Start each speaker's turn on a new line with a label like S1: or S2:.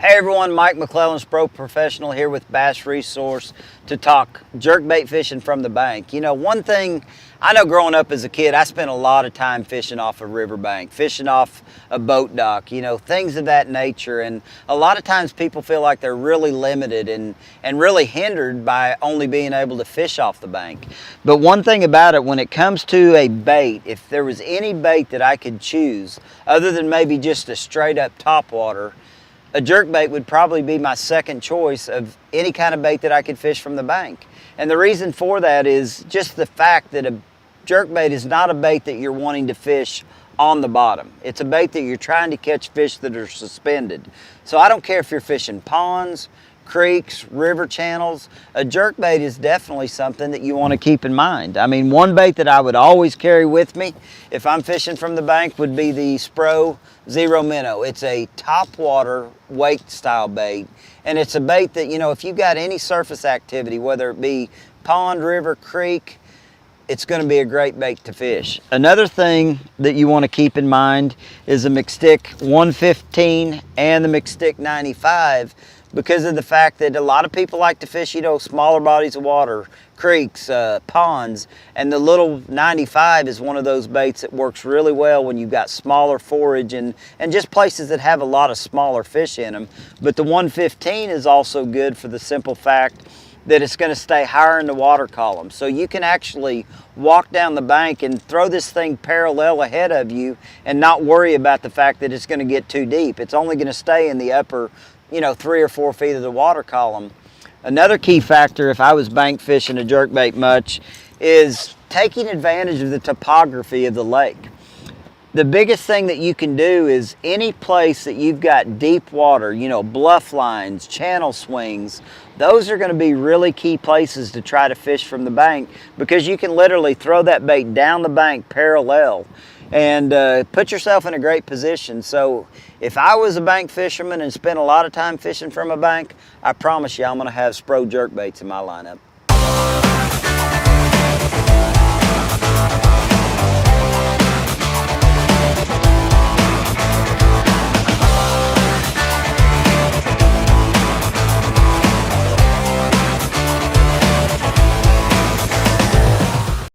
S1: Hey everyone, Mike McClellan, Pro Professional here with Bass Resource to talk jerkbait fishing from the bank. You know, one thing I know growing up as a kid, I spent a lot of time fishing off a riverbank, fishing off a boat dock, you know, things of that nature. And a lot of times people feel like they're really limited and really hindered by only being able to fish off the bank. But one thing about it, when it comes to a bait, if there was any bait that I could choose, other than maybe just a straight up topwater, a jerkbait would probably be my second choice of any kind of bait that I could fish from the bank. And the reason for that is just the fact that a jerkbait is not a bait that you're wanting to fish on the bottom. It's a bait that you're trying to catch fish that are suspended. So I don't care if you're fishing ponds, creeks, river channels, a jerkbait is definitely something that you want to keep in mind. I mean, one bait that I would always carry with me if I'm fishing from the bank would be the Spro Zero Minnow. It's a topwater wake style bait, and it's a bait that, you know, if you've got any surface activity, whether it be pond, river, creek, it's going to be a great bait to fish. Another thing that you want to keep in mind is the McStick 115 and the McStick 95, because of the fact that a lot of people like to fish, you know, smaller bodies of water, creeks, ponds, and the little 95 is one of those baits that works really well when you've got smaller forage and just places that have a lot of smaller fish in them. But the 115 is also good for the simple fact that it's going to stay higher in the water column. So you can actually walk down the bank and throw this thing parallel ahead of you and not worry about the fact that it's going to get too deep. It's only going to stay in the upper, you know, 3 or 4 feet of the water column. Another key factor, if I was bank fishing a jerkbait much, is taking advantage of the topography of the lake. The biggest thing that you can do is any place that you've got deep water, you know, bluff lines, channel swings, those are going to be really key places to try to fish from the bank, because you can literally throw that bait down the bank parallel and put yourself in a great position. So if I was a bank fisherman and spent a lot of time fishing from a bank, I promise you I'm going to have Spro jerkbaits in my lineup.